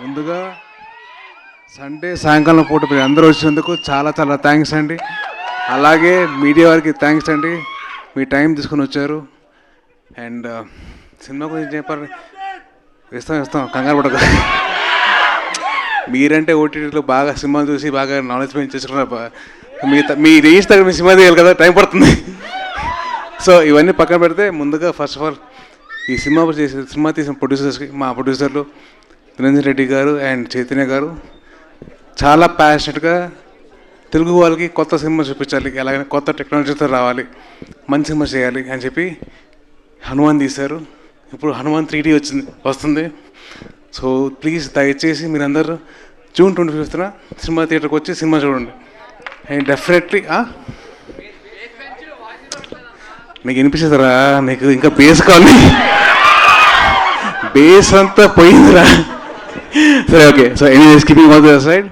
ముందుగా సండే సాయంకాలం పూట మీరు అందరూ వచ్చినందుకు చాలా చాలా థ్యాంక్స్ అండి. అలాగే మీడియా వారికి థ్యాంక్స్ అండి, మీ టైం తీసుకొని వచ్చారు. అండ్ సినిమా గురించి చెప్పాలి, ఇస్తాం కంగారు పడక. మీరంటే ఓటీటీలో బాగా సినిమాలు చూసి బాగా నాలెడ్జ్ పెంచేసుకున్నారు. మీ రేంజ్ తగ్గ మీ సినిమా తీయాలి కదా, టైం పడుతుంది. సో ఇవన్నీ పక్కన పెడితే ముందుగా ఫస్ట్ ఆఫ్ ఆల్ ఈ సినిమా తీసిన ప్రొడ్యూసర్స్కి, మా ప్రొడ్యూసర్లు నిరంజన్ రెడ్డి గారు అండ్ చైతన్య గారు చాలా ప్యాషనెట్గా తెలుగు వాళ్ళకి కొత్త సినిమా చూపించాలి, ఎలాగైనా కొత్త టెక్నాలజీతో రావాలి, మంచి సినిమా చేయాలి అని చెప్పి హనుమాన్ తీశారు. ఇప్పుడు హనుమాన్ 3D వస్తుంది. సో ప్లీజ్ దయచేసి మీరందరూ జూన్ 25న సినిమా థియేటర్కి వచ్చి సినిమా చూడండి. అండ్ డెఫినెట్లీ మీకు వినిపిస్తుందిరా, మీకు ఇంకా బేస్ కావాలి, బేస్ అంతా పోయిందిరా. సరే okay. So any skipping all the side,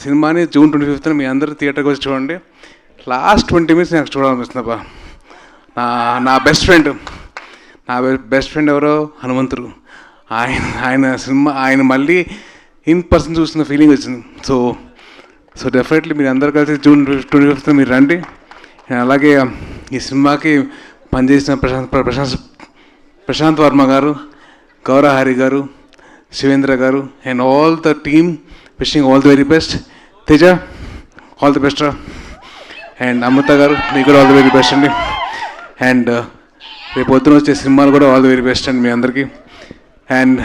సినిమాని జూన్ 25న మీ అందరూ థియేటర్కి వచ్చి చూడండి. లాస్ట్ 20 minutes నాకు చూడాలనిపిస్తుందబ్బా. నా బెస్ట్ ఫ్రెండ్ ఎవరో హనుమంతుడు. ఆయన మళ్ళీ ఇన్ పర్సన్ చూస్తున్న ఫీలింగ్ వచ్చింది. సో డెఫినెట్లీ మీరు అందరూ కలిసి జూన్ 25న మీరు రండి. అలాగే ఈ సినిమాకి పనిచేసిన ప్రశాంత్ వర్మ గారు, గౌరహరి గారు, శివేంద్ర గారు and all the team wishing all the very best. Teja all the best రా. అండ్ అమృత గారు మీకు కూడా ఆల్ ది వెరీ బెస్ట్ అండి. అండ్ రేపు పొద్దున వచ్చే సినిమాలు కూడా ఆల్ ది వెరీ బెస్ట్ అండి మీ అందరికీ. అండ్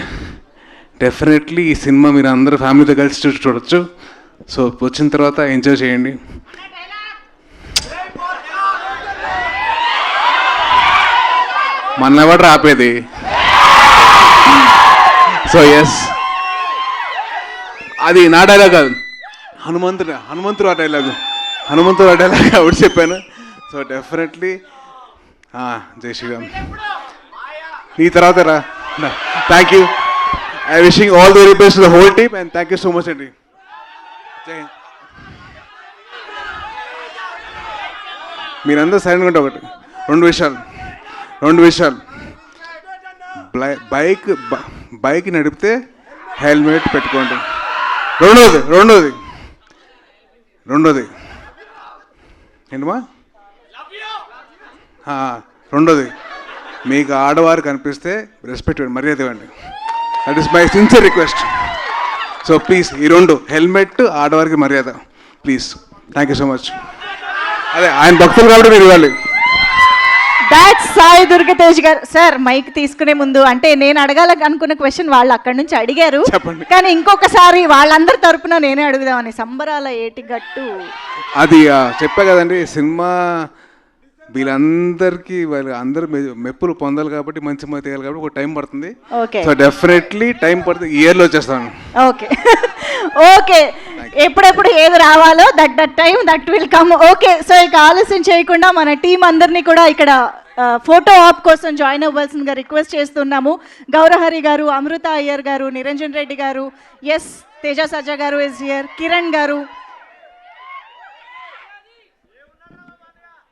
డెఫినెట్లీ ఈ సినిమా మీరు అందరూ ఫ్యామిలీతో కలిసి చూడొచ్చు. సో వచ్చిన తర్వాత ఎంజాయ్ చేయండి. మనెవడు ఆపేది? సో ఎస్, అది నా డైలాగ్ కాదు, హనుమంతుడు ఆ డైలాగ్ ఆవిడ చెప్పాను. సో డెఫినెట్లీ జై శ్రీరామ్. నీ తర్వాత రా. Thank you. I wishing all the very best to the whole team and thank you so much అండి. జై హింద్. మీరందరూ సైలెంట్గా ఉంటే ఒకటి రెండు విషయాలు. బైక్ నడిపితే హెల్మెట్ పెట్టుకోండి. రెండోది ఏంటమ్మా, రెండోది మీకు ఆడవారు కనిపిస్తే రెస్పెక్ట్ ఇవ్వండి, మర్యాద ఇవ్వండి. That is my sincere request. So please ఈ రెండు, హెల్మెట్, ఆడవారికి మర్యాద, please. Thank you so much. అదే ఆయన భక్తులు కాబట్టి మీరు ఇవ్వాలి. దాట్స్ సాయి దుర్గతేజ్ గారు. సార్ మైక్ తీసుకునే ముందు, అంటే నేను అడగాలని అనుకున్న క్వశ్చన్ వాళ్ళు అక్కడి నుంచి అడిగారు, కానీ ఇంకొకసారి వాళ్ళందరి తరపున నేనే అడుగుదామని. సంబరాల ఏటిగట్టు అది చెప్పా కదండి, సినిమా వీళ్ళందరికీ అందరూ మెప్పులు పొందాలి కాబట్టి, మంచి మంది తీయాలి కాబట్టి ఒక టైం పడుతుంది. సో డెఫినెట్లీ టైం పడుతుంది, ఇయర్లో వచ్చేస్తాను. ఓకే ఎప్పుడెప్పుడు ఏది రావాలో that time that will come. Okay, so ఇక ఆలస్యం చేయకుండా మన టీం అందరినీ కూడా ఇక్కడ ఫోటో ఆప్ కోసం జాయిన్ అవ్వాల్సిందిగా రిక్వెస్ట్ చేస్తున్నాము. గౌరహరి గారు, అమృత అయ్యర్ గారు, నిరంజన్ రెడ్డి గారు, ఎస్ తేజ సజ్జా గారు ఇస్ హియర్, కిరణ్ గారు,